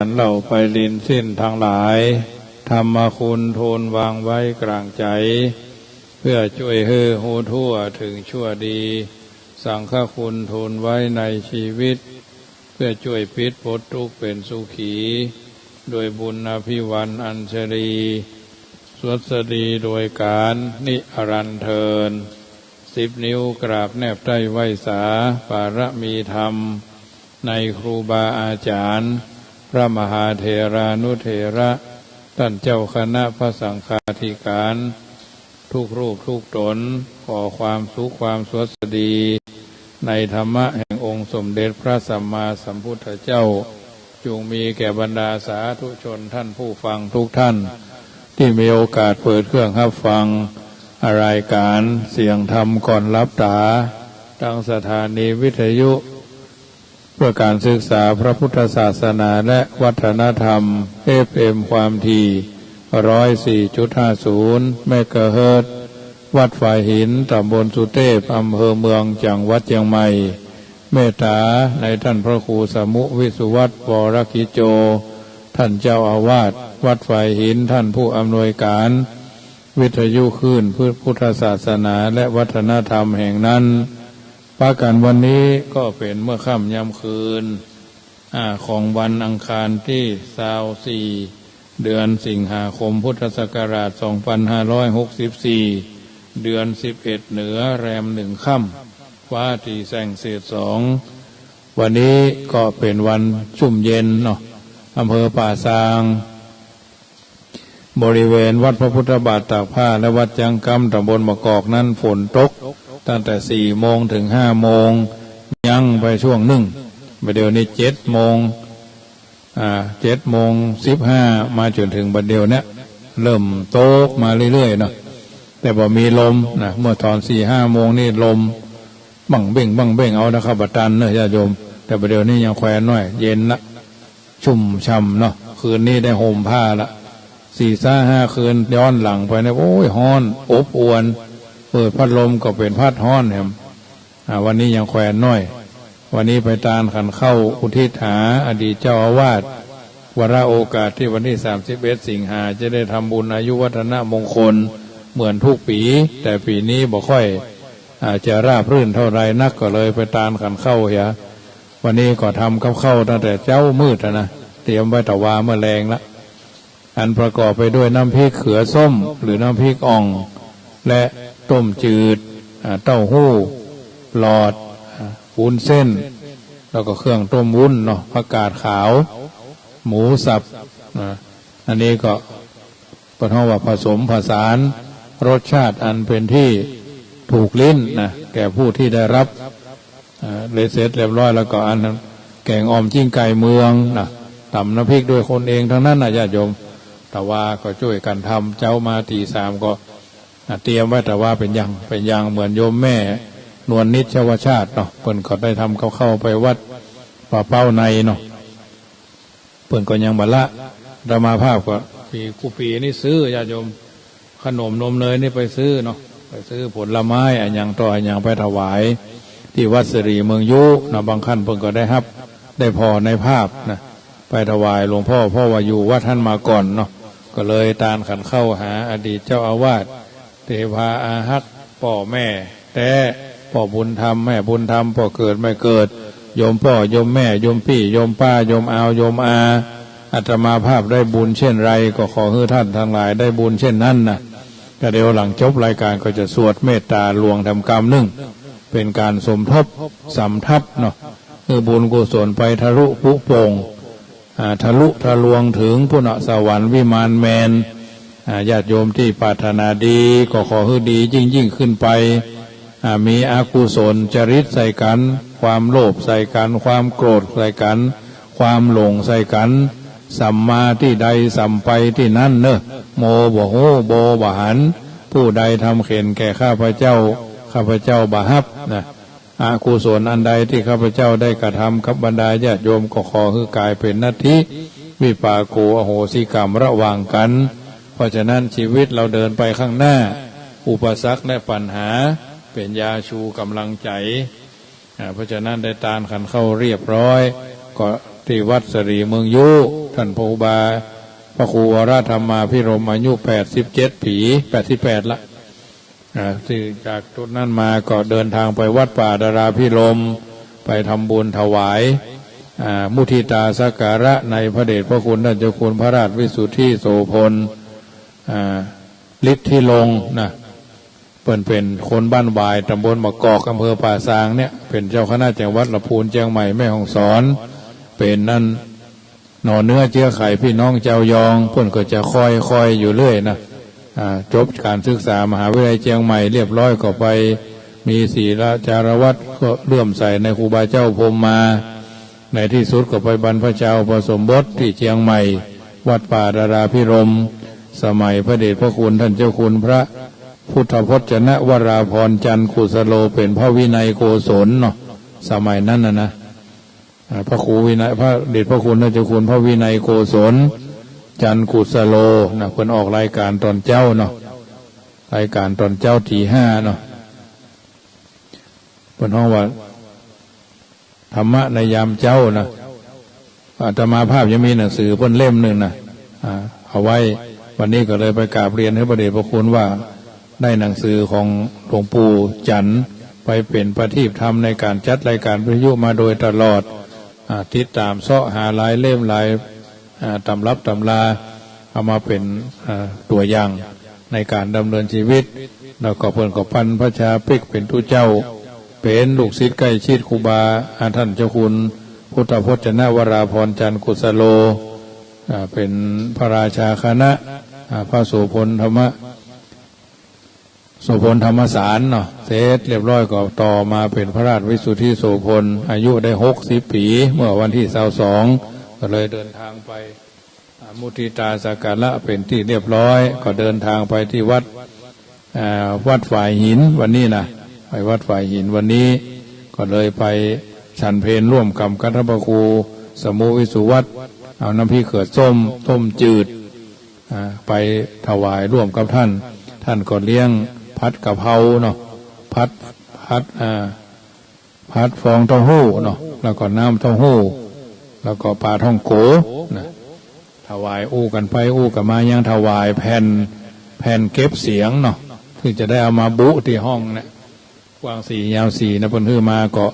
านเหล่าไปลินสิ้นทั้งหลายธรรมคุณทูลวางไว้กลางใจเพื่อช่วยให้หูทั่วถึงชั่วดีสังฆคุณทูลไว้ในชีวิตเพื่อช่วยพิษพ้นทุกข์เป็นสุขีโดยบุญอภิวันอัญชลีสวัสดีโดยการนิรันดร์เทิน10 นิ้วกราบแนบใต้ไหวสาปารมีธรรมในครูบาอาจารย์พระมหาเถรานุเถระท่านเจ้าคณะพระสังฆาธิการทุกรูปทุกตนขอความสุขความสวัสดีในธรรมะแห่งองค์สมเด็จพระสัมมาสัมพุทธเจ้าจงมีแก่บรรดาสาธุชนท่านผู้ฟังทุกท่านที่มีโอกาสเปิดเครื่องรับฟังรายการเสียงธรรมก่อนรับตาทางสถานีวิทยุเพื่อการศึกษาพระพุทธศาสนาและวัฒนธรรม FM ความถี่ 104.50 เมกะเฮิรตซ์วัดฝ่ายหินตำบลสุเทพอำเภอเมืองจังหวัดเชียงใหม่เมตตาในท่านพระครูสมุวิสุวัตรวรกิจโจท่านเจ้าอาวาสวัดฝ่ายหินท่านผู้อำนวยการวิทยุคลื่นพุทธศาสนาและวัฒนธรรมแห่งนั้นปากันวันนี้ก็เป็นเมื่อค่ำยามคืนของวันอังคารที่24เดือนสิงหาคมพุทธศักราช2564เดือน11เหนือแรม1ค่ำฟ้าที่แสงเศษ2วันนี้ก็เป็นวันชุ่มเย็นเนาะอำเภอป่าซางบริเวณวัดพระพุทธบาทตากผ้าและวัดจังกำตำบลมะกอกนั้นฝนตกตั้งแต่4 โมงถึง5 โมงยังไปช่วงหนึ่งบัดเดี๋ยวนี้7 โมง7:15มาจนถึงบัดเดี๋ยวนี้เริ่มตกมาเรื่อยๆเนาะแต่บ่มีลมนะเมื่อตอน 4-5 โมงนี่ลมบังเบ่งเอานะครับบัดตันเนอะญาติโยมแต่บัดเดี๋ยวนี้ยังแขวนน้อยเย็นละชุ่มช่ำเนาะคืนนี้ได้ห่มผ้าละ4-5 คืนย้อนหลังไปเนี่ยโอ้ยร้อนอบอวนเปิดพัดลมก็เป็นพัดร้อนแฮมวันนี้ยังแขวนน้อยวันนี้ไปตานขันเข้าอุทิศหาอดีตเจ้าอาวาสวาระโอกาสที่วันที่31 สิงหาจะได้ทำบุญอายุวัฒนมงคลเหมือนทุกปีแต่ปีนี้บ่ค่อยจะราบรื่นเท่าไรนักก็เลยไปตานขันเข้าเหียวันนี้ก็ทำเข้าตั้งแต่เจ้ามืดนะเตรียมไว้ตะวาเมื่อแรงละอันประกอบไปด้วยน้ำพริกเขือส้มหรือน้ำพริกอ่องและต้มจืดเต้าหู้หลอดวุ้นเส้นแล้วก็เครื่องต้มวุ้นเนาะผักกาดขาวหมูสับอันนี้ก็ปะท้องว่าผสมผสานรสชาติอันเป็นที่ถูกลิ้นนะแก่ผู้ที่ได้รับเลยเสร็จเรียบร้อยแล้วก็อันแกงอ่อมจิ้งไก่เมืองนะตำน้ำพริกด้วยคนเองทั้งนั้นนะญาติโยมแต่ว่าก็ช่วยกันทำเจ้ามาตี 3ก็เตรียมไว้แต่ว่าเป็นอย่างเหมือนโยมแม่นวลนิชวชาติเนาะเพิ่นก็ได้ทำเข้าไปวัดป่าเป้าในเนาะเพิ่นก็ยังบัลละธรรมาภาพก็ปีนี่ซื้อญาติโยมขนมนมเนยนี่ไปซื้อเนาะไปซื้อผลไม้อย่างต่ออย่างไปถวายที่วัดสิริเมืองยุนะบางขั้นเพิ่นก็ได้พอในภาพนะไปถวายหลวงพ่อว่าอยู่วัดท่านมาก่อนเนาะก็เลยตานขันเข้าหาอดีตเจ้าอาวาสเทพาอาฮักพ่อแม่แต่พ่อบุญธรรมแม่บุญธรรมพ่อเกิดไม่เกิดโยมพ่อโยมแม่โยมพี่โยมป้าโยมอาวโยมอาอาตมาภาพได้บุญเช่นไรก็ขอให้ท่านทั้งหลายได้บุญเช่นนั้นนะก็เดี๋ยวหลังจบรายการก็จะสวดเมตตาลวงทำกรรม1เป็นการสมทบสำทับเนาะคือบุญกุศลไปทะลุปุโป่งทะลุทะลวงถึงพุทธสวรรค์วิมานแมนญาติโยมที่ปรารถนาดีก็ขอให้ดียิ่งขึ้นไปมีอกุศลจริตใส่กันความโลภใส่กันความโกรธใส่กันความหลงใส่กันสัมมาที่ใดสัมไปที่นั่นเนอะโมบ่โหโบบะหันผู้ใดทำเข็นแก่ข้าพเจ้าบาฮับนะอกุศลอันใดที่ข้าพเจ้าได้กระทำกับบรรดาญาติโยมก็ขอให้กลายเป็นนัตถิวิปากโกอโหสิกรรมระหว่างกันเพราะฉะนั้นชีวิตเราเดินไปข้างหน้าอุปสรรคและปัญหาเป็นยาชูกำลังใจเพราะฉะนั้นได้ตานขันเข้าเรียบร้อยก็ที่วัดสิริเมืองยุท ท่านพระครูวรธรรมาภิรมย์อายุ87 ปี88ละที่จากจุดนั้นมาก็เดินทางไปวัดป่าดาราภิรมย์ไปทำบุญถวายมุทิตาสักการะในพระเดชพระคุณท่านเจ้าคุณพระราชวิสุทธิโสพลฤทธิลงนะเป็นคนบ้านวายตำบลมะกอกอำเภอป่าซางเนี่ยเป็นเจ้าคณะจังหวัดลำพูนเชียงใหม่แม่ฮ่องสอนเป็นนั่นหน่อเนื้อเชื้อไข่พี่น้องเจ้ายองเพิ่นก็จะคอยอยู่เรื่อยนะจบการศึกษามหาวิทยาลัยเชียงใหม่เรียบร้อยก็ไปมีศีลจารวัตรก็เลื่อมใสในครูบาเจ้าพรหมมาในที่สุดก็ไปบรรพชาอุปสมบทที่เชียงใหม่วัดป่าดาราภิรมย์สมัยพระเดชพระคุณท่านเจ้าคุณพระพุทธพจนะวราพรจันทร์กุสโลเป็นพระวินัยโกศลเนาะสมัยนั้นนะพระครูวินัยพระเดชพระคุณท่านเจ้าคุณพระวินัยโกศลจันทร์กุสโลนะเพิ่นออกรายการตอนเจ้าเนาะรายการตอนเจ้าที5เนาะเพิ่นฮ้องว่าธรรมะในยามเจ้านะอาตมาภาพยังมีหนังสือเพิ่นเล่มหนึ่งนะเอาไว้วันนี้ก็เลยไปกราบเรียนให้พระเดชพระคุณว่าได้หนังสือของหลวงปู่จันทร์ไปเป็นประทีปธรรมในการจัดรายการวิทยุมาโดยตลอดติดตามเสาะหาหลายเล่มหลายตำรับตำราเอามาเป็นตัวอย่างในการดำเนินชีวิตแล้วก็เพิ่นก็พันพระชาพริกเป็นตู้เจ้าเป็นลูกศิษย์ใกล้ชิดครูบาท่านเจ้าคุณพุทธพจนะวราพรจันทร์กุสโลเป็นพระราชาคณะพระโสพลธรรมสารเนาะเสร็จเรียบร้อยก็ต่อมาเป็นพระราชวิสุทธิโสพลอายุได้60 ปีเมื่อวันที่22ก็เลยเดินทางไปมุทิตาสักการะเป็นที่เรียบร้อยก็เดินทางไปที่วัดฝ่ายหินวันนี้นะไปวัดฝ่ายหินวันนี้ก็เลยไปฉันเพลร่วมกับคัทพครูสมุวิสุวัตรเอาน้ำพริกเขือส้มต้มจืดไปถวายร่วมกับท่านก็เลี้ยงพัดกะเพราเนาะพัดฟองเต้าหู้เนาะแล้วก็น้ำเต้าหู้แล้วก็ปลาท่องโกนะถวายกันไปกันมายังถวายแผ่นเก็บเสียงเนาะที่จะได้เอามาบุที่ห้องเนี่ยกว้าง4ยาว4นะเพิ่นฮื้อมาก็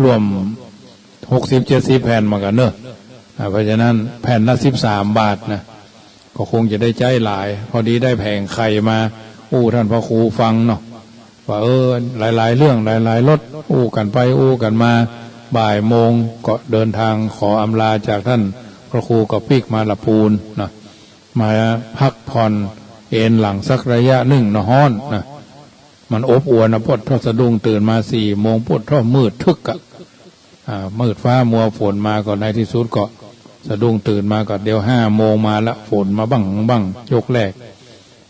ร่วม60-70แผ่นมากันเนอะเพราะฉะนั้นแผ่นละ13 บาทนะก็คงจะได้ใจหลายพอดีได้แผงไข่มาท่านพระครูฟังเนาะว่าหลายๆเรื่องหลายๆรถกันไปกันมาบ่ายโมงก็เดินทางขออำลาจากท่านพระครูก็ปิกมาละปูนนะมาพักผ่อนเอนหลังสักระยะหนึ่งนะฮ้อนนะมันอบอวลนะพดทอสะดุ้งตื่นมา4 โมงพดทอมืดทึกอะมืดฟ้ามัวฝนมาก็ในที่สุดก็สะดุ้งตื่นมาก็เดี๋ยว5 โมงมาละฝนมาบังยกแรก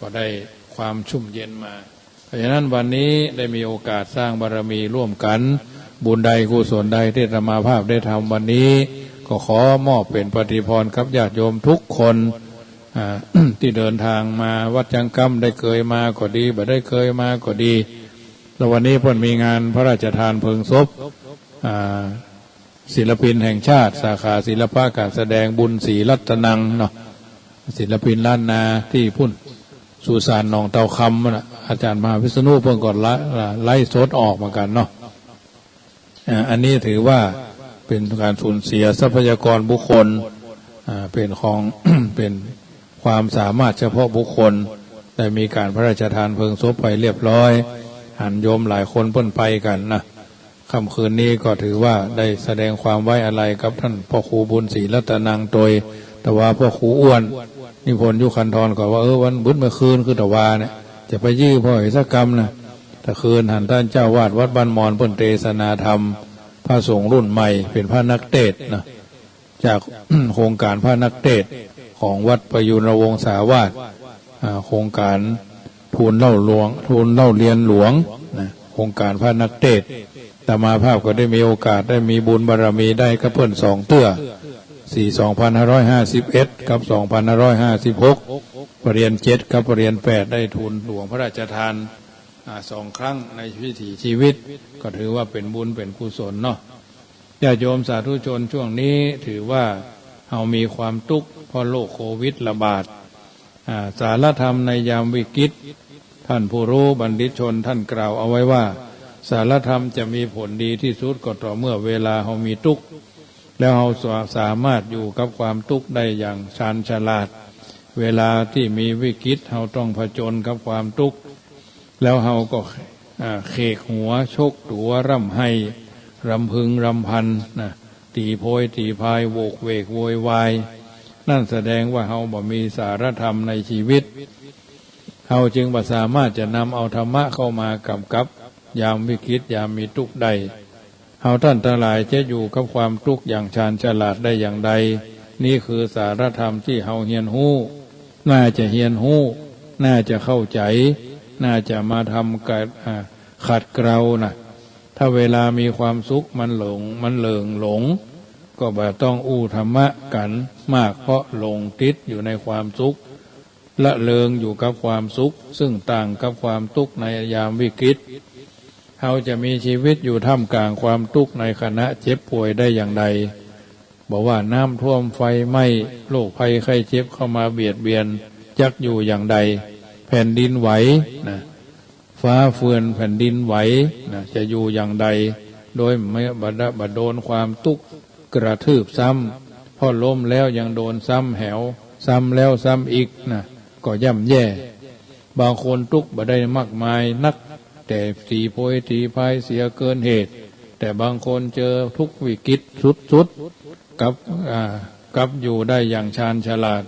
ก็ได้ความชุ่มเย็นมาเพราะฉะนั้นวันนี้ได้มีโอกาสสร้างบารมีร่วมกันบุญใดกุศลใดที่อาตมาภาพได้ทำวันนี้ก็ขอมอบเป็นปฏิพรกับญาติโยมทุกคนที่เดินทางมาวัดจังกำได้เคยมาก็ดีบ่ได้เคยมาก็ดีแล้ววันนี้เพิ่นมีงานพระราชทานเพลิงศพศิลปินแห่งชาติสาขาศิลปะการแสดงบุญศรีรัตนังเนาะศิลปินล้านนาที่พุ่นสุสานหนองเตาคำนะอาจารย์มหาวิษณุเพิ่งก่อนไล่สดออกมากันเนาะอันนี้ถือว่าเป็นการสูญเสียทรัพยากรบุคคลเป็นของ เป็นความสามารถเฉพาะบุคคลได้มีการพระราชทานเพลิงศพไปเรียบร้อยหันโยมหลายคนเพิ่นไปกันนะค่ำคืนนี้ก็ถือว่าได้แสดงความไว้อาลัยกับท่านพ่อครูบุญศรีรัตนังโดยแต่ว่าพ่อครูอ้วนนิพนธ์ยุคันธรก็ว่าวันบุญเมื่อคืนคือตะวาเนี่ยจะไปยื้อพ่อเหตุกรรมนะแต่คืนหันท่านเจ้าวาดวัดบ้านมอนเพิ่นเทศนาธรรมพระสงฆ์รุ่นใหม่เป็นพระนักเทศน์นะจาก โครงการพระนักเทศน์ของวัดประยุรวงศาวาสโครงการทูลเล่าเรียนหลวงนะโครงการพระนักเทศน์อาตมาภาพก็ได้มีโอกาสได้มีบุญบารมีได้กับเพิ่น2 เตื้อ2551กับ2556ปรริญญา7กับปรริญญา8ได้ทูลหลวงพระราชทาน2 ครั้งในวิถีชีวิตก็ถือว่าเป็นบุญเป็นกุศลเนาะญาติโยมสาธุชนช่วงนี้ถือว่า เฮามีความทุกข์เพราะโรคโควิดระบาดสารธรรมในยามวิกฤตท่านผู้รู้บัณฑิตชนท่านกล่าวเอาไว้ว่าสารธรรมจะมีผลดีที่สุดก็ต่อเมื่อเวลาเฮามีทุกข์แล้วเฮาสามารถอยู่กับความทุกข์ได้อย่างชาญฉลาดเวลาที่มีวิกฤตเฮาต้องผจญกับความทุกข์แล้วเฮาก็เขกหัวชกตัวร่ำไห้รำพึงรำพันนะตีโพยตีพายโวกเวกโวยวายนั่นแสดงว่าเฮาบ่มีสารธรรมในชีวิตเฮาจึงบ่สามารถจะนำเอาธรรมะเข้ามากำกับยามวิกฤตยามมีทุกข์ใดเฮาท่านทั้งหลายจะอยู่กับความทุกข์อย่างชาญฉลาดได้อย่างใดนี่คือสารธรรมที่เฮาเฮียนฮู้น่าจะเฮียนฮู้น่าจะเข้าใจน่าจะมาทำกับขัดเกลานะถ้าเวลามีความสุขมันเลิงหลงก็บ่ต้องอู้ธรรมะกันมากเพราะหลงติดอยู่ในความสุขละเลงอยู่กับความสุขซึ่งต่างกับความทุกข์ในยามวิกฤตเราจะมีชีวิตอยู่ท่ามกลางความทุกข์ในขณะเจ็บป่วยได้อย่างไรบอกว่าน้ำท่วมไฟไหม้โรคภัยไข้เจ็บเข้ามาเบียดเบียนจักอยู่อย่างใดแผ่นดินไหวนะฟ้าเฟือนแผ่นดินไหวนะจะอยู่อย่างใดโดยไม่บโดนความทุกข์กระทืบซ้ำพอล้มแล้วยังโดนซ้ำแหวซ้ำแล้วซ้ำอีกนะก็ย่ำแย่บางคนทุกข์บ่ได้มากมายนักแต่ตีโพยตีพายเสียเกินเหตุแต่บางคนเจอทุกวิกฤตสุดๆกับอยู่ได้อย่างชาญฉลาด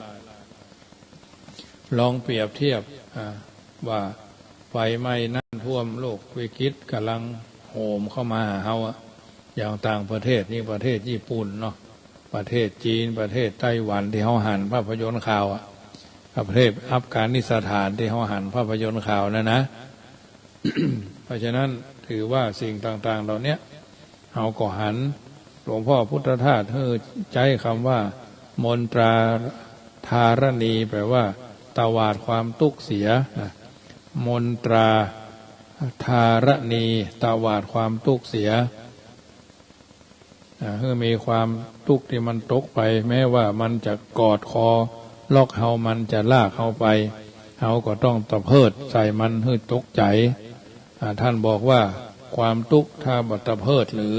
ลองเปรียบเทียบว่าไฟไหม้น้ำท่วมโลกวิกฤตกำลังโหมเข้ามาหาเฮาอย่างต่างประเทศนี่ประเทศญี่ปุ่นเนาะประเทศจีนประเทศไต้หวันที่เฮาหันภาพยนตร์ข่าวประเทศอัฟกานิสถานที่เฮาหันภาพยนตร์ข่าวนะ เพราะฉะนั้นถือว่าสิ่งต่างๆเหล่านี้เฮาก็หันหลวงพ่อพุทธทาสใช้คำว่ามนตราธารณีแปลว่าตวาดความทุกข์เสียมนตราธารณีตวาดความทุกข์เสียเมื่อมีความทุกข์ที่มันตกไปแม้ว่ามันจะกอดคอล็อกเฮามันจะลากเฮาไปเฮาก็ต้องตะเพิดใส่มันให้ตกใจท่านบอกว่าความทุกข์ถ้าบ่ตะเพิดหรือ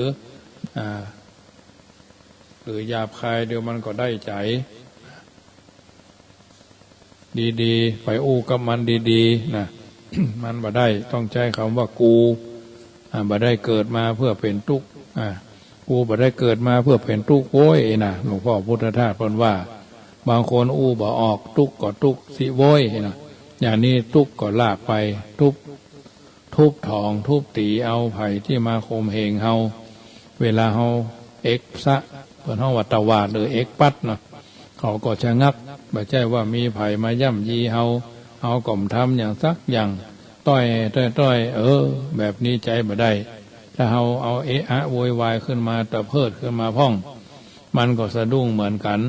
หยาบคายเดี๋ยวมันก็ได้ใจดีๆไปอู้กับมันดีๆนะ มันบ่ได้ต้องใช้คำว่ากูบ่ได้เกิดมาเพื่อเป็นทุกข์กูบ่ได้เกิดมาเพื่อเป็นทุกข์โว้ยนะหลวงพ่อพุทธทาสเพิ่นว่าบางคนอู้บ่ออกทุกข์ก็ทุกข์สิโว้ยนะอย่างนี้ทุกข์ก็ลากไปทุบทองทุบตีเอาไผ่ที่มาข่มเหงเฮาเวลาเฮาเอ็กซะเพิ่นเฮาว่าตวาดหรือเอ็กปัดเนาะเขาก็ชะงักบ่ใช่ว่ามีไผ่มาย่ำยีเฮาก่อมทำอย่างสักอย่างต้อยแบบนี้ใจบ่ได้ถ้าเฮาเอาเอะอะโวยวายขึ้นมาตะเพิดขึ้นมาพ่องมันก็สะดุ้งเหมือนกัน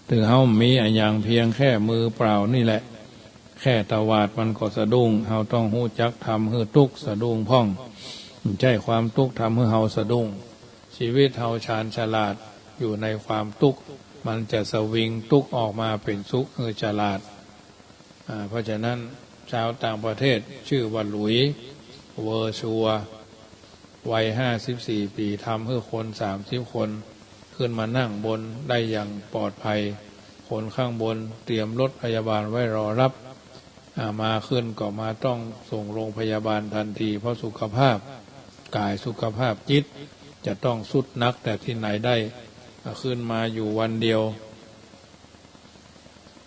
ถึงเฮามีอย่างเพียงแค่มือเปล่านี่แหละแค่ตวาดมันก็สะดุ้งเฮาต้องฮู้จักทำให้ทุกข์สะดุ้งพ่องใช่ความทุกข์ทำให้เฮาสะดุ้งชีวิตเฮาชาญฉลาดอยู่ในความทุกข์มันจะสวิงทุกข์ออกมาเป็นสุขฉลาดเพราะฉะนั้นชาวต่างประเทศชื่อว่าหลุยเวอร์ชัววัย54 ปีทำให้คน30 คนขึ้นมานั่งบนได้อย่างปลอดภัยคนข้างบนเตรียมรถพยาบาลไว้รอรับมาขึ้นก็มาต้องส่งโรงพยาบาลทันทีเพราะสุขภาพกายสุขภาพจิตจะต้องสุดนักแต่ที่ไหนได้ขึ้นมาอยู่วันเดียว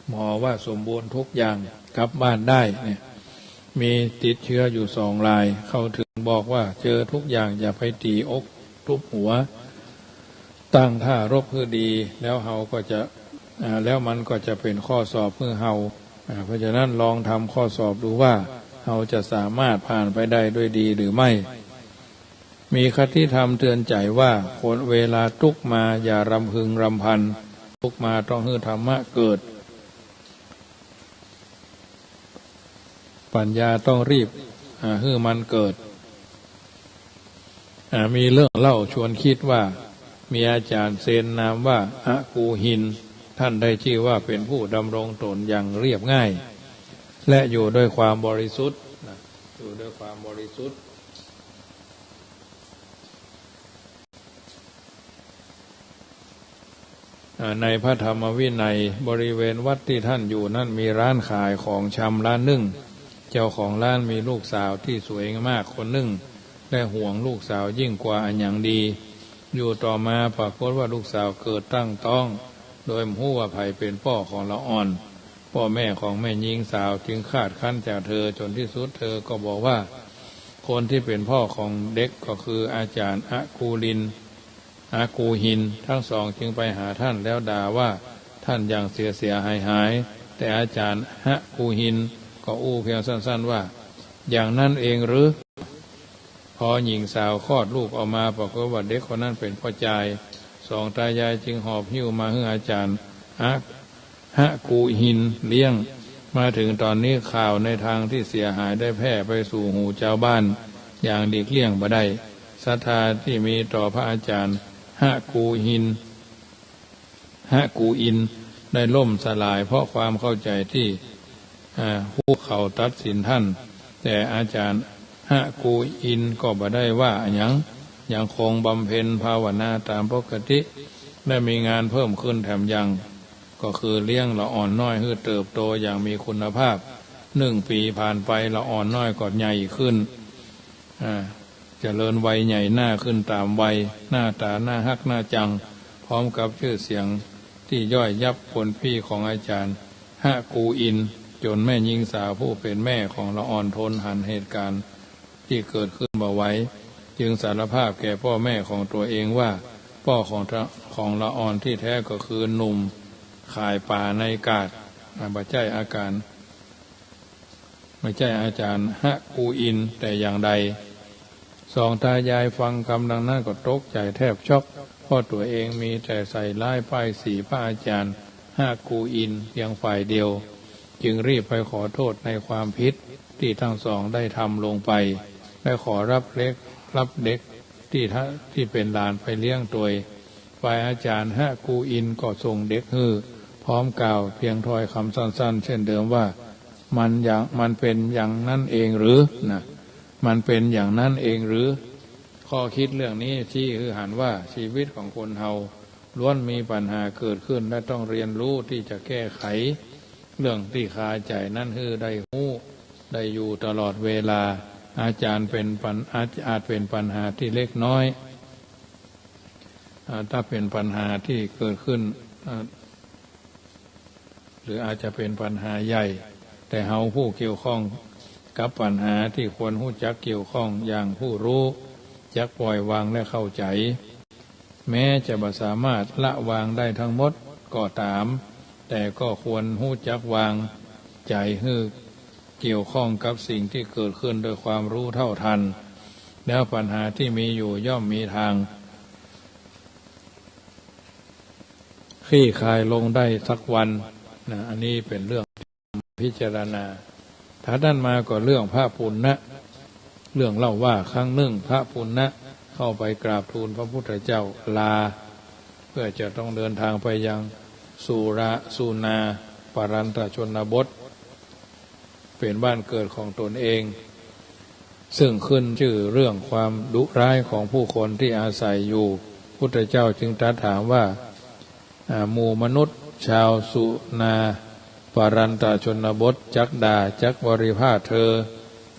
หมอว่าสมบูรณ์ทุกอย่างกลับบ้านได้เนี่ยมีติดเชื้ออยู่2 รายเขาถึงบอกว่าเจอทุกอย่างอย่าไปตีอกทุบหัวตั้งท่ารบเพื่อดีแล้วเฮาก็จะแล้วมันก็จะเป็นข้อสอบเพื่อเฮาเพราะฉะนั้นลองทำข้อสอบดูว่าเฮาจะสามารถผ่านไปได้ด้วยดีหรือไม่มีคติธรรมเตือนใจว่าคนเวลาทุกข์มาอย่ารำพึงรำพันทุกข์มาต้องให้ธรรมะเกิดปัญญาต้องรีบให้มันเกิดมีเรื่องเล่าชวนคิดว่า มีอาจารย์เซนนามว่าอะกูหินท่านได้ชื่อว่าเป็นผู้ดำรงตนอย่างเรียบง่ายและอยู่ด้วยความบริสุทธิ์อยู่ด้วยความบริสุทธิ์ในพระธรรมวินัยบริเวณวัดที่ท่านอยู่นั่นมีร้านขายของชำร้านหนึ่งเจ้าของร้านมีลูกสาวที่สวยมากคนหนึ่งและห่วงลูกสาวยิ่งกว่าอันอย่างดีอยู่ต่อมาปรากฏว่าลูกสาวเกิดตั้งท้องโดยหู้ว่าไผเป็นพ่อของละอ่อนพ่อแม่ของแม่หญิงสาวจึงคาดคั้นจากเธอจนที่สุดเธอก็บอกว่าคนที่เป็นพ่อของเด็กก็คืออาจารย์อะกูหินทั้งสองจึงไปหาท่านแล้วด่าว่าท่านอย่างเสียหายแต่อาจารย์ฮะกูหินก็อู้เพียงสั้นๆว่าอย่างนั้นเองหรือพอหญิงสาวคลอดลูกออกมาปรากฏว่าเด็กคนนั้นเป็นพ่อชายสองตายายจึงหอบหิ้วมาให้อาจารย์ฮะกูหินเลี้ยงมาถึงตอนนี้ข่าวในทางที่เสียหายได้แพร่ไปสู่หูชาวบ้านอย่างหลีกเลี่ยงบ่ได้ศรัทธาที่มีต่อพระอาจารย์ฮะกูอินได้ล่มสลายเพราะความเข้าใจที่ผู้เขาตัดสินท่านแต่อาจารย์ฮะกูอินก็บ่ได้ว่ายังคงบำเพ็ญภาวนาตามปกติและมีงานเพิ่มขึ้นแถมยังก็คือเลี้ยงละอ่อนน้อยให้เติบโตอย่างมีคุณภาพ1 ปีผ่านไปละอ่อนน้อยก็ใหญ่ขึ้นเจริญวัยใหญ่หน้าขึ้นตามวัยหน้าตาหน้าฮักหน้าจังพร้อมกับชื่อเสียงที่ย่อยยับคนพี่ของอาจารย์ฮะกูอินจนแม่หญิงสาวผู้เป็นแม่ของละอ่อนทนหันเหตุการณ์ที่เกิดขึ้นมาไว้จึงสารภาพแก่พ่อแม่ของตัวเองว่าพ่อของละอ่อนที่แท้ก็คือหนุ่มขายป่าในกาดไม่ใช่อาจารย์ฮะกูอินแต่อย่างใดสองตายายฟังคำดังนั้นก็ตกใจแทบช็อกเพราะตัวเองมีแต่ใส่ร้ายป้ายสีพระอาจารย์ฮะกูอินเพียงฝ่ายเดียวจึงรีบไปขอโทษในความผิดที่ทั้งสองได้ทำลงไปและขอรับเด็กที่เป็นหลานไปเลี้ยงตัวฝ่ายอาจารย์ฮะกูอินก็ส่งเด็กพร้อมกล่าวเพียงถ้อยคำสั้นๆเช่นเดิมว่ามันเป็นอย่างนั้นเองหรือนะมันเป็นอย่างนั้นเองหรือข้อคิดเรื่องนี้ที่คือหันว่าชีวิตของคนเฮาล้วนมีปัญหาเกิดขึ้นและต้องเรียนรู้ที่จะแก้ไขเรื่องที่คาใจนั่นคือได้รู้ได้อยู่ตลอดเวลาอาจารย์อาจเป็นปัญหาที่เล็กน้อยถ้าเป็นปัญหาที่เกิดขึ้นหรืออาจจะเป็นปัญหาใหญ่แต่เฮาผู้เกี่ยวข้องกับปัญหาที่ควรรู้จักเกี่ยวข้องอย่างผู้รู้จักปล่อยวางและเข้าใจแม้จะบ่สามารถละวางได้ทั้งหมดก็ตามแต่ก็ควรรู้จักวางใจให้เกี่ยวข้องกับสิ่งที่เกิดขึ้นโดยความรู้เท่าทันแล้วปัญหาที่มีอยู่ย่อมมีทางคลี่คลายลงได้สักวันนะอันนี้เป็นเรื่องพิจารณาถ้าด้านมาก็เรื่องพระปุณณะเรื่องเล่าว่าครั้งหนึ่งพระปุณณะเข้าไปกราบทูลพระพุทธเจ้าลาเพื่อจะต้องเดินทางไปยังสุนาปรันตชนบทเป็นบ้านเกิดของตนเองซึ่งขึ้นชื่อเรื่องความดุร้ายของผู้คนที่อาศัยอยู่พุทธเจ้าจึงตรัสถามว่าหมู่มนุษย์ชาวสุนาปรันตชนบทจักด่าจักบริพาทเ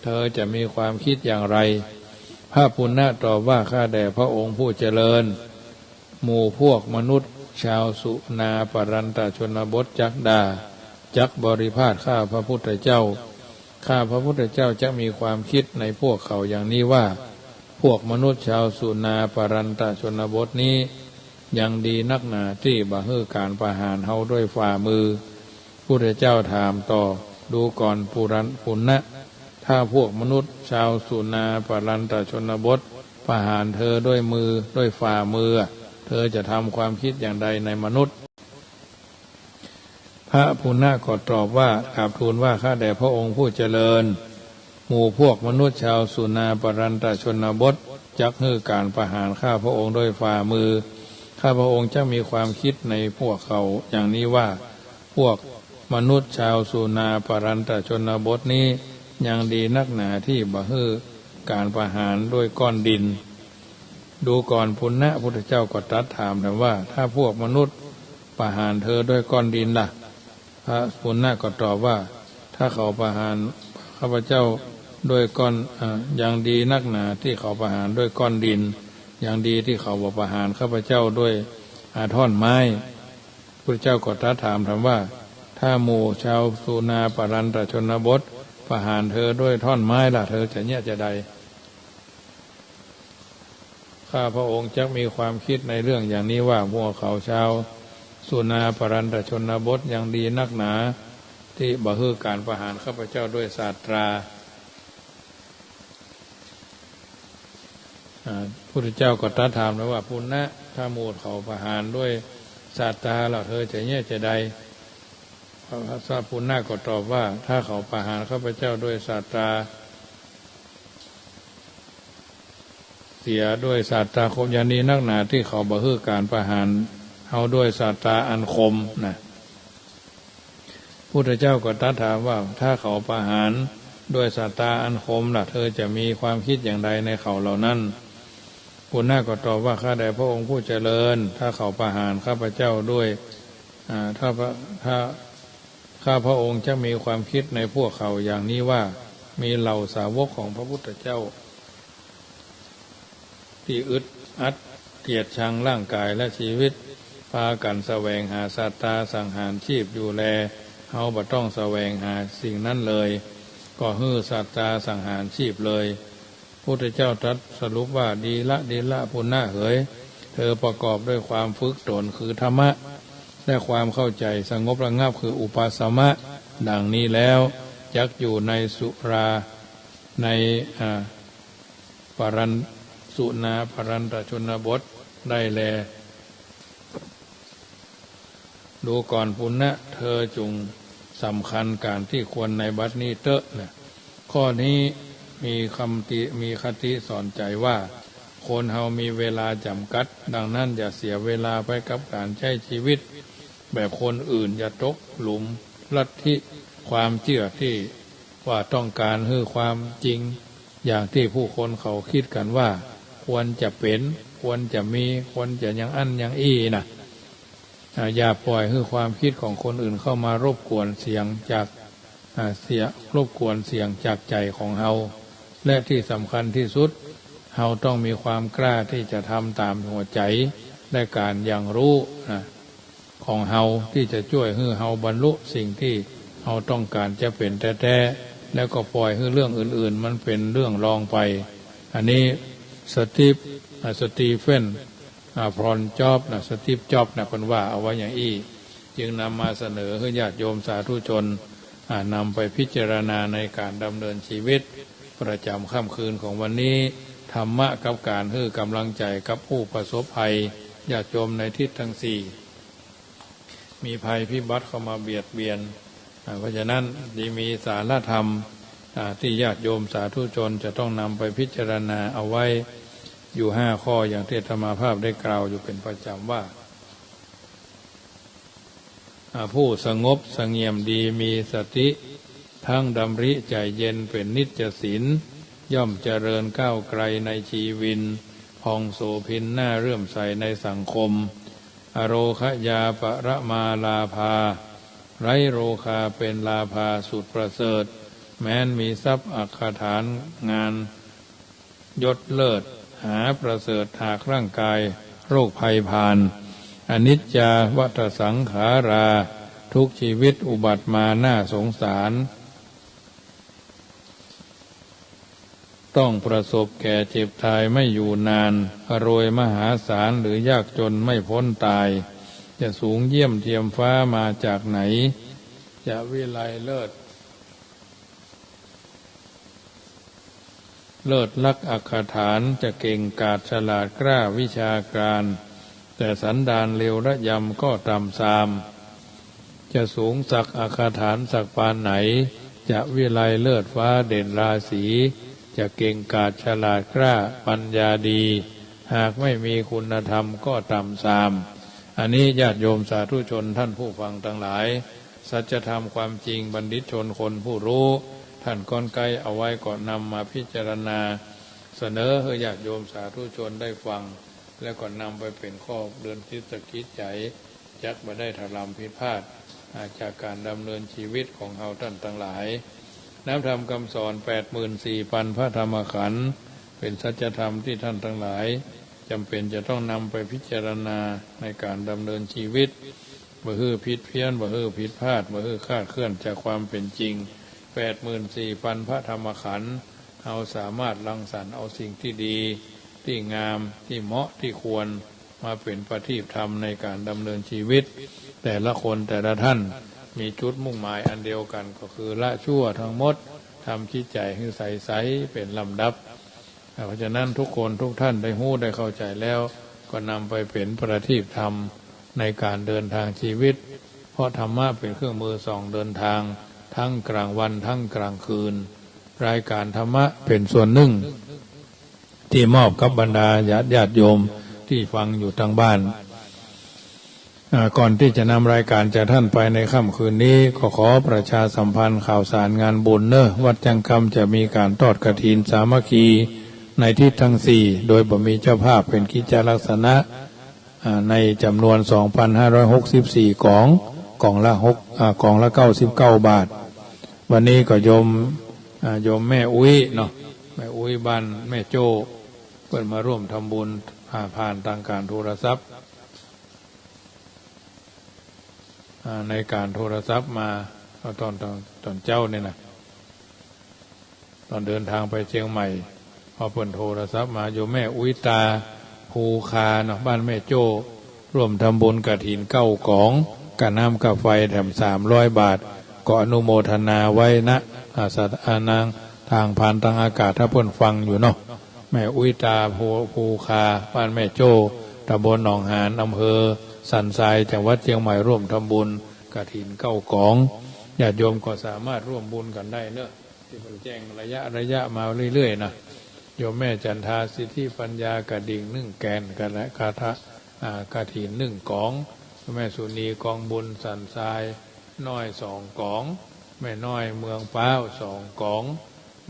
ธอจะมีความคิดอย่างไรพระปุณณะตอบว่าข้าแด่พระองค์ผู้เจริญหมู่พวกมนุษย์ชาวสุนาปรันตชนบทจักด่าจักบริพาทข้าพระพุทธเจ้าจะมีความคิดในพวกเขาอย่างนี้ว่าพวกมนุษย์ชาวสุนาปรันตชนบทนี้ยังดีนักหนาที่บ่ฮื้อการประหารเฮาด้วยฝ่ามือพุทธเจ้าถามต่อดูก่อนปุณณะถ้าพวกมนุษย์ชาวสุนาปรันตชนบทประหารเธอด้วยมือด้วยฝ่ามือเธอจะทำความคิดอย่างใดในมนุษย์พระปุณณะก็ตอบว่ากราบทูลว่าข้าแด่พระองค์ผู้เจริญหมู่พวกมนุษย์ชาวสุนาปรันตชนบทจักฮื้อการประหารข้าพระองค์ด้วยฝ่ามือ ข้าพระองค์จะมีความคิดในพวกเขาอย่างนี้ว่าพวกมนุษย์ชาวสุนาปรันตชนบทนี้ยังดีนักหนาที่บ่ฮือการประหารด้วยก้อนดินดูก่อนพุทธะพุทธเจ้าก็ตรัสถามแต่ว่าถ้าพวกมนุษย์ประหารเธอด้วยก้อนดินล่ะพระพุทธะก็ตอบว่าถ้าเขาประหารข้าพเจ้าด้วยก้อนอย่างดีนักหนาที่เขาประหารด้วยก้อนดินอย่างดีที่เขาบ่ประหารข้าพเจ้าด้วยท่อนไม้พุทธเจ้าก็ตรัสถามว่าถ้าหมู่ชาวสุนาปรันตชนบทประหารเธอด้วยท่อนไม้ล่ะเธอจะเนี่ยจะใดข้าพระองค์จะมีความคิดในเรื่องอย่างนี้ว่าพวกเขาชาวสุนาปรันตชนบทยังดีนักหนาที่บ่ฮือการประหารข้าพเจ้าด้วยศาสตราพุทธเจ้าก็ตรัสถามแล้วว่าปุณณะถ้าหมู่เขาประหารด้วยศาสตราแล้วเธอจะเนี่ยจะใดพระสัพพุณณะก็ตอบว่าถ้าเขาประหารข้าพเจ้าด้วยศาสตราเสียด้วยศาสตราคมอย่างนี้นักหนาที่เขาบ่ฮือการประหารเอาด้วยศาสตราอันคมนะพุทธเจ้าก็ตรัสถามว่าถ้าเขาประหารด้วยศาสตราอันคมล่ะเธอจะมีความคิดอย่างใดในเขาเหล่านั้นปุณณะก็ตอบว่าข้าแต่พระองค์ผู้เจริญถ้าเขาประหารข้าพเจ้าด้วยถ้าข้าพระองค์จะมีความคิดในพวกเขาอย่างนี้ว่ามีเหล่าสาวกของพระพุทธเจ้าที่อึดอัดเกลียดชังร่างกายและชีวิตพากันแสวงหาศาสตราสังหารชีพอยู่แลเฮาบ่ต้องแสวงหาสิ่งนั้นเลยก็ฮื้อศาสตราสังหารชีพเลยพุทธเจ้าตรัสสรุปว่าดีละปุณณะเอ๋ยเธอประกอบด้วยความฝึกตนคือธรรมะและความเข้าใจสงบระงับคืออุปาสมะดังนี้แล้วจักอยู่ในสุราในปรันสุนาปรันตชนบทได้แลดูก่อนปุณณะเธอจงสำคัญการที่ควรในบัดนี้เตอะนะข้อนี้มีคติสอนใจว่าคนเฮามีเวลาจำกัดดังนั้นอย่าเสียเวลาไปกับการใช้ชีวิตแบบคนอื่นอย่าตกหลุมลัทธิความเชื่อที่ว่าต้องการให้ความจริงอย่างที่ผู้คนเขาคิดกันว่าควรจะเป็นควรจะมีควรจะอย่างอันอย่างอี้นะอย่าปล่อยให้ความคิดของคนอื่นเข้ามารบกวนเสียงจากรบกวนเสียงจากใจของเฮาและที่สำคัญที่สุดเฮาต้องมีความกล้าที่จะทำตามหัวใจและการอย่างรู้ของเฮาที่จะช่วยให้เฮาบรรลุสิ่งที่เฮาต้องการจะเป็นแท้ๆแล้วก็ปล่อยให้เรื่องอื่นๆมันเป็นเรื่องรองไปอันนี้สตีเฟนพรจอบสตีฟจ็อบเพิ่นว่าเอาไว้อย่างอี้จึงนำมาเสนอให้ญาติโยมสาธุชนนำไปพิจารณาในการดำเนินชีวิตประจำค่ำคืนของวันนี้ธรรมะกับการให้กำลังใจกับผู้ประสบภัยญาติโยมในทิศทั้งสี่มีภัยพิบัติเข้ามาเบียดเบียนเพราะฉะนั้นมีสาระธรรมที่ญาติโยมสาธุชนจะต้องนำไปพิจารณาเอาไว้อยู่5 ข้ออย่างที่อาตมาภาพได้กล่าวอยู่เป็นประจำว่าผู้สงบสงเงียมดีมีสติทั้งดำริใจเย็นเป็นนิจศีลย่อมเจริญก้าวไกลในชีวินพองโสภินน่าเรื่อมใสในสังคมอโรคยาปรมาลาภาไร้โรคาเป็นลาภาสุดประเสริฐแม้นมีทรัพย์อักฐานงานยศเลิศหาประเสริฐหากร่างกายโรคภัยผ่านอนิจจาวัฏสังขาราทุกชีวิตอุบัติมาน่าสงสารต้องประสบแก่เจ็บตายไม่อยู่นานรวยมหาศาลหรือยากจนไม่พ้นตายจะสูงเยี่ยมเทียมฟ้ามาจากไหนจะวิไลเลิศลักษณ์อักขฐานจะเก่งกาจฉลาดกล้าวิชาการแต่สันดานเลวระยำก็ต่ำทรามจะสูงสักอักขฐานสักปานไหนจะวิไลเลิศฟ้าเด่นราศีจะเก่งกาจฉลาดกล้าปัญญาดี หากไม่มีคุณธรรมก็ต่ำทรามอันนี้ญาติโยมสาธุชนท่านผู้ฟังทั้งหลายสัจธรรมความจริงบัณฑิตชนคนผู้รู้ท่านก้อนไกลเอาไว้ก่อนนำมาพิจารณาเสนอให้ญาติโยมสาธุชนได้ฟังแล้วก็นำไปเป็นข้อเรือนคิดตะคิดใจจักมาได้ถลำผิดพลาดจากการดำเนินชีวิตของเราท่านทั้งหลายน้ำธรรมคำสอน 84,000 พระธรรมขันธ์เป็นสัจธรรมที่ท่านทั้งหลายจำเป็นจะต้องนำไปพิจารณาในการดำเนินชีวิตบ่ฮื้อผิดเพี้ยนบ่ฮื้อผิดพลาดบ่ฮื้อคลาดเคลื่อนจากความเป็นจริง 84,000 พระธรรมขันธ์เราสามารถรังสรรค์เอาสิ่งที่ดีที่งามที่เหมาะที่ควรมาเป็นประทีปธรรมในการดำเนินชีวิตแต่ละคนแต่ละท่านมีจุดมุ่งหมายอันเดียวกันก็คือละชั่วทั้งหมดทำจิตใจให้ใสๆเป็นลำดับเพราะฉะนั้นทุกคนทุกท่านได้รู้ได้เข้าใจแล้วก็นำไปเป็นประทีปธรรมในการเดินทางชีวิตเพราะธรรมะเป็นเครื่องมือส่องเดินทางทั้งกลางวันทั้งกลางคืนรายการธรรมะเป็นส่วนหนึ่งที่มอบกับบรรดาญาติโยมที่ฟังอยู่ทางบ้านก่อนที่จะนำรายการจากท่านไปในค่ำคืนนี้ขอประชาสัมพันธ์ข่าวสารงานบุญวัดจังคำจะมีการทอดกฐินสามัคคีในทิศทั้ง4โดยบ่มีเจ้าภาพเป็นกิจลักษณะในจำนวน 2,564 กล่องละ99 บาทวันนี้ก็โยมแม่อุ้ยเนาะแม่อุ้ยบ้านแม่โจ้เพิ่นมาร่วมทำบุญผ่านทางการโทรศัพท์ในการโทรศัพท์มาตอนเจ้าเนี่ยนะตอนเดินทางไปเชียงใหม่พอเพิ่นโทรศัพท์มาโยมแม่อุ้ยตาภูคาเนาะบ้านแม่โจ้ร่วมทำบุญกฐิน9 กล่องกับน้ำกับไฟแถม300 บาทก็อนุโมทนาไว้นะสัตนางทางผ่านทางอากาศถ้าเพิ่นฟังอยู่เนาะแม่อุ้ยตาภูคาบ้านแม่โจ้ตำบลหนองหานอำเภอสันทรายจังหวัดเชียงใหม่ร่วมทำบุญกฐิน9 กล่องญาติโยมก็สามารถร่วมบุญกันได้เนอะที่เพิ่นแจ้งระยะมาเรื่อยๆนะโยมแม่จันทาสิทธิปัญญากระดิ่ง1 แกนกันและคาถากฐิน1 กล่องแม่สุนีกองบุญสันทรายน้อย2 กล่องแม่น้อยเมืองป้าว2 กล่อง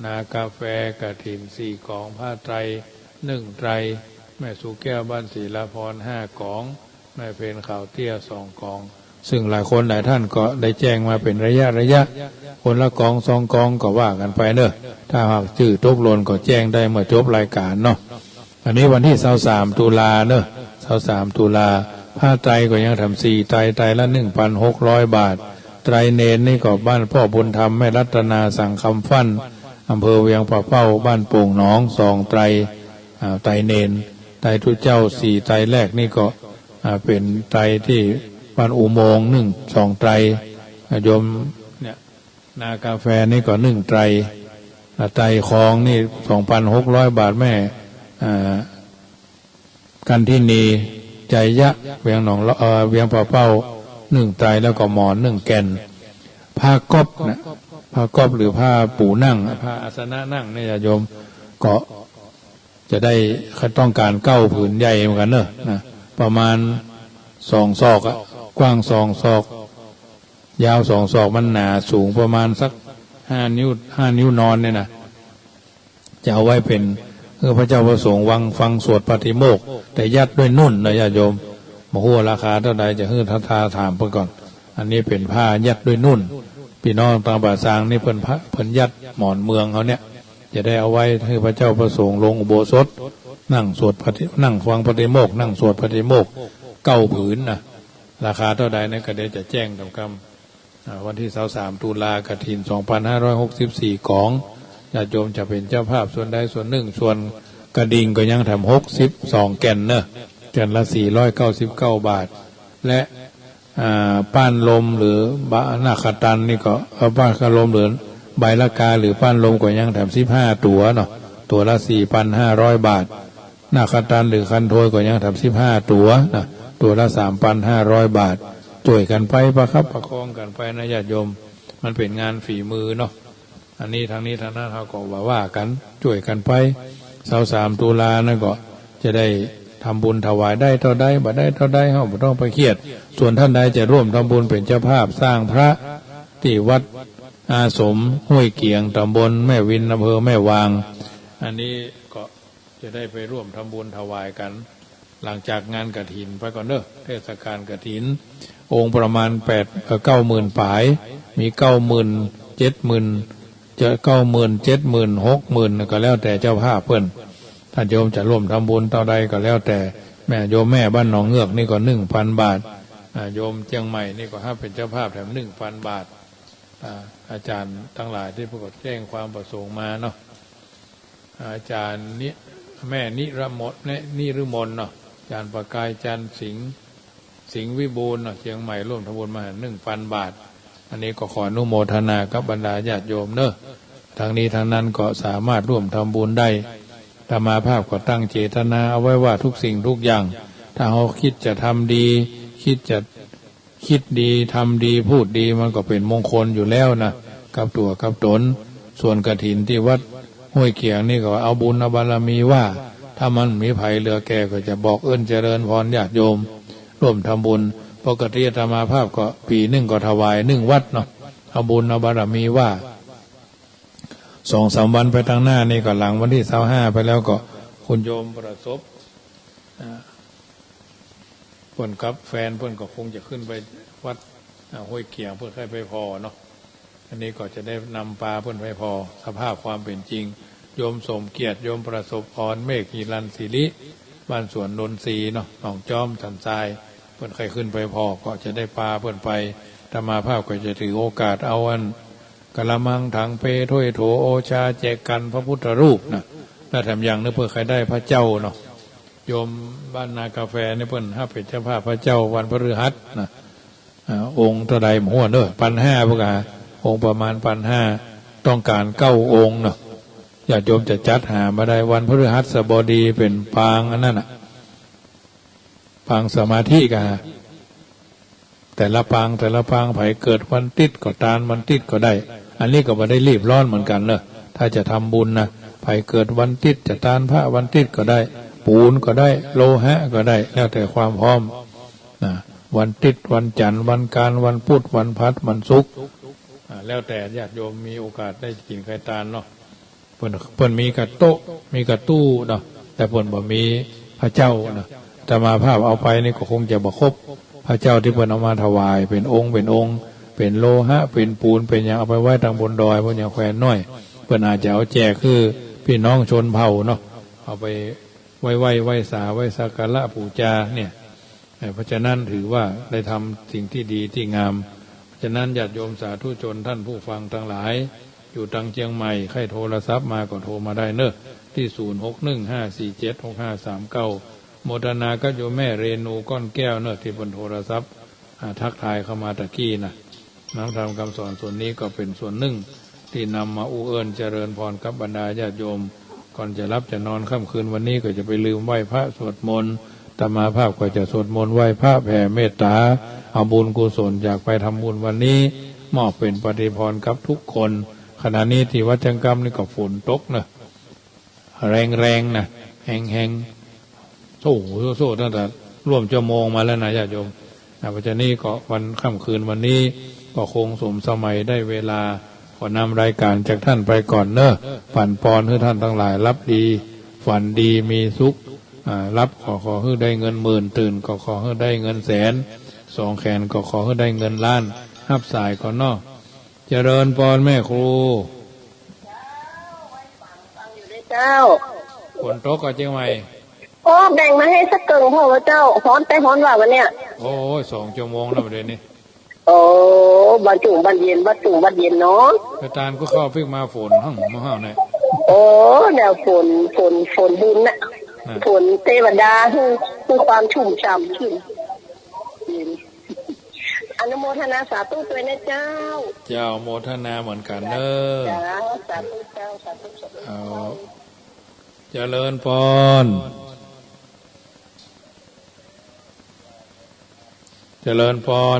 นากาแฟกฐิน4 กล่องผ้าไตร1 ไตรแม่สุแก้วบ้านศรีละพร5 กล่องแม่เพนข่าวเตี้ย2 กล่องซึ่งหลายคนหลายท่านก็ได้แจ้งมาเป็นระยะคนละกล่อง2 กล่องก็ว่ากันไปเนอะถ้าหากชื่อตกหล่นก็แจ้งได้เมื่อจบรายการเนาะอันนี้วันที่23 ตุลาเนอะ23 ตุลาผ้าไตรก็ยังทำ4 ไตรละ 1,600 บาทไตรเนนนี่ก็บ้านพ่อบุญธรรมแม่รัตนาสั่งคำฟั่นอำเภอเวียงป่าเป้าบ้านโป่งหนอง2 ไตรไตรเนนไตรทุเจ้า4 ไตรแรกนี่ก็เป็นไตรที่บ้านอุโมงค์2 ไตรโยมเนี่ยนากาแฟนี่ก็1 ไตรไตรคลองนี่ 2,600 บาทแม่กันที่นีใจยะเวียงหนองเวียงป่าเป้า1 ไตรแล้วก็หมอน1 แก่นผ้าก๊อบนะผ้าก๊อบหรือผ้าปูนั่งผ้าอาสนะนั่งเนี่ยโยมก็จะได้ต้องการ9 ผืนใหญ่เหมือนกันเนอะนะประมาณ2 ศอกกว้าง2 ศอกยาว2 ศอกมันหนาสูงประมาณสัก5 นิ้วนอนเนี่ยนะจะเอาไว้เป็นพระเจ้าประสงค์วังฟังสวดปฏิโมกข์แต่ยัดด้วยนุ่นนะญาติโยมมาหัวราคาเท่าใดจะฮื้อท้าถามเพิ่นก่อนอันนี้เป็นผ้ายัดด้วยนุ่นพี่น้องตางป่าซางนี่เพิ่นยัดหมอนเมืองเขาเนี่ยจะได้เอาไว้ให้พระเจ้าประสงค์ลงอุโบสถนั่งฟังปฏิโมกข์นั่งสวดปฏิโมกข์9 ผืนนะราคาเท่าใดนั้นก็เดี๋ยวจะแจ้งตามคำวันที่23 ตุลากฐิน 2,564 ของญาติโยมจะเป็นเจ้าภาพส่วนใดส่วนหนึ่งส่วนกระดิ่งก็ยังทำ62 แก่นเนอะแก่นละ499 บาทและป้านลมหรือนาคตันนี่ก็ป้านลมหรือใบละกาหรือป้านลมก็ยังทำ15 ตัวเนาะตัวละ 4,500 บาทนาคตันหรือคันโทยก็ยังทำ15 ตัวนะตัวละ 3,500 บาทช่วยกันไปประคับประคองกันไปนะญาติโยมมันเป็นงานฝีมือเนาะอันนี้ทางนั้นเขาก็ว่ากันช่วยกันไป23 ตุลานั่นก็ จะได้ทำบุญถวายได้เท่าใดบ่ได้เท่าใดเฮาบ่ต้องไปเครียดส่วนท่านใดจะร่วมทำบุญเป็นเจ้าภาพสร้างพระที่วัดอาสมห้วยเกียงตำบลแม่วินอำเภอแม่วางอันนี้ก็จะได้ไปร่วมทำบุญถวายกันหลังจากงานกฐินไปก่อนเด้อเทศกาลกฐินองค์ประมาณ90,000 ปลายมี90,000 70,000จะ90,000 70,000 60,000ก็แล้วแต่เจ้าภาพเพิ่นท่านโยมจะร่วมทำบุญเท่าใดก็แล้วแต่แม่โยมแม่บ้านหนองเงือกนี่ก็ 1,000 บาทโยมเชียงใหม่นี่ก็ให้เป็นเจ้าภาพแถม 1,000 บาทอาจารย์ทั้งหลายที่ปรากฏแจ้งความประสงค์มาเนาะอาจารย์นี้แม่นิรมนนิรมนเนาะอาจารย์ประกายจันทร์สิงห์วิบูลย์เนาะเชียงใหม่ร่วมทำบุญมา 1,000 บาทอันนี้ก็ขออนุโมทนากับบรรดาญาติโยมเนอะทางนี้ทางนั้นก็สามารถร่วมทำบุญได้ธรรมาภาพก็ตั้งเจตนาเอาไว้ว่าทุกสิ่งทุกอย่างถ้าเราคิดจะทำดีคิดดีทำดีพูดดีมันก็เป็นมงคลอยู่แล้วนะกับตัวกับตนส่วนกฐินที่วัดห้วยเกียงนี่ก็เอาบุญเอาบารมีว่าถ้ามันมีภัยเรือแก่ก็จะบอกเอิ้นเจริญพรญาติโยมร่วมทำบุญปกติธรรมาภาพก็ปีหนึ่งก็ถวาย1 วัดเนาะเอาบุญเอาบารมีว่า2-3 วันไปทางหน้านี่ก็หลังวันที่25ไปแล้วก็คุณโยมประสบเพิ่นกับแฟนเพิ่นก็คงจะขึ้นไปวัดห้วยเกียงเพื่อให้ไปพอเนาะอันนี้ก็จะได้นำปลาเพิ่นไปพอสภาพความเป็นจริงโยมสมเกียรติโยมประสบพรเมฆหิรันศิริบ้านสวนนนทรีเนาะหนองจอมสันทรายเพิ่นใครขึ้นไปพอก็จะได้ปลาเพิ่นไปธรรมาภาพก็จะถือโอกาสเอาอันกะละมังถังเพถ้วยโถโอชาแจกกันพระพุทธรูปนะและแถมยังนึกเพื่อใครได้พระเจ้าเนาะโยมบ้านนากาแฟนี่เพิ่นถ้าเป็นเจ้าภาพพระเจ้าวันพฤหัสนะองค์เท่าใดหมู่เด้อ 1,500 พวกองค์ประมาณ 1,500 ต้องการ9 องค์เนาะญาติโยมจะจัดหามาได้วันพฤหัสบดีเป็นปางอันนั้นน่ะปางสมาธิกันแต่ละปางไผเกิดวันติดก็ตานวันติดก็ได้อันนี้ก็บ่ได้รีบร้อนเหมือนกันเนอะถ้าจะทำบุญนะไผเกิดวันติดจะตานพระวันติดก็ได้ปูนก็ได้โลหะก็ได้แล้วแต่ความพร้อมนะวันติดวันจันทร์วันการวันพุธวันพฤหัสวันศุกร์แล้วแต่ญาติโยมมีโอกาสได้กินไข่ตาลเนาะเพิ่นมีกระโต๊ะมีกระตู้เนาะแต่เพิ่นบ่มีพระเจ้านะจะมาภาพเอาไปนี่ก็คงจะบ่ครบพระเจ้าที่เพิ่นเอามาถวายเป็นองค์เป็นโลหะเป็นปูนเป็นอย่างเอาไปไว้ทางบนดอยบนอย่างแขวนน้อยเพิ่นอาจจะเอาแจกคือพี่น้องชนเผ่าเนาะเอาไปไว้สักการะบูชาเนี่ยเพราะฉะนั้นถือว่าได้ทำสิ่งที่ดีที่งามเพราะฉะนั้นญาติโยมสาธุชนท่านผู้ฟังทั้งหลายอยู่ทางเชียงใหม่ใครโทรศัพท์มาก็โทรมาได้เนอะที่0615476539โมทนาก็โยมแม่เรนูก้อนแก้วเนอะที่บนโทรศัพท์ทักทายเข้ามาตะกี้นะน้ำธรรมคำสอนส่วนนี้ก็เป็นส่วนหนึ่งที่นำมาอุเอิญเจริญพรกับบรรดาญาติโยมก่อนจะรับจะนอนค่ำคืนวันนี้ก็จะไปลืมไหว้พระสวดมนต์ธรรมาภาพก็จะสวดมนต์ไหว้พระแผ่เมตตาเอาบุญกุศลจากไปทำบุญวันนี้มอบเป็นปฏิพรกับทุกคนขณะนี้ที่วัดจังกรรมนี่ก็ฝนตกนะแรงนะแห้งโซ่ตั้งแต่ร่วมชั่วโมงมาแล้วนะญาติโยมเพราะฉะนั้นก็วันค่ำคืนวันนี้ก็คงสมสมัยได้เวลาขอนำรายการจากท่านไปก่อนเนอะฝันปอนให้ท่านทั้งหลายรับดีฝันดีมีสุขรับขอให้ได้เงินหมื่นตื่นก็ขอให้ได้เงินแสน2 แขนก็ขอให้ได้เงินล้านฮับสายก่อนเนอะเจริญพรแม่ครูเจ้าฝนตกก็จริงไหมโอ้แบ่งมาให้สักเกิงพ่อพระเจ้าฮ้อนแต่ฮ้อนว่าวันเนี้ยโอ้ย2 ชั่วโมงแล้วประเดี๋ยวนี้โอ้บรรจุบรรเย็นเนาะกระตานก็เข้าพิกมาฝนหั่งมาห้าวเนี่ยโอ้แนวฝนบุญน่ะฝนเทวดาคือความชุ่มฉ่ำชื่นอนุโมทนาสาธุด้วยนะเจ้าเจ้าโมทนาเหมือนกันเนอะสาธุเจ้าสาธุเอาเจริญพรเจริญพร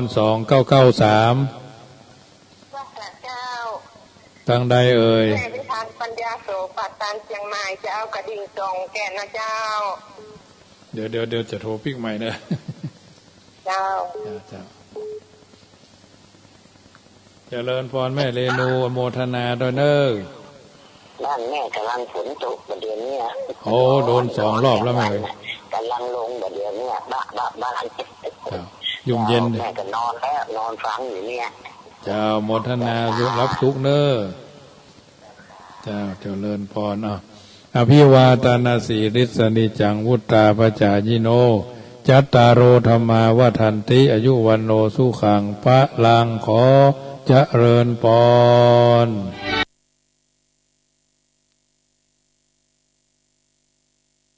2993ตั้งใดเอ่ยทางปัญญา โสปัตตานเชียงใหม่จะเอากระดิ่งส่งแก่นะเจ้าเดี๋ยวจะโทรปิกใหม่นะเจ้าจ้าเจริญพรแม่เรนูอโมทนาด้วยเนอบ้านแม่กำลังฝนตกประเดี๋ยวนี้โอ้โดน2 รอบแล้วแม่กำลังลงประเดี๋ยวนี้บ้านยุ่งเย็นแม่ก็นอนแล้วนอนฟังอยู่เนี่ยเจ้าโมทนารับทุกเนอเจ้าเจริญพรอภิวาทนาสีริสนิจังวุตตาปจายิโนจัตตารโอธรรมาวทันติอายุวันโนสุขังพระลังขอเจริญพร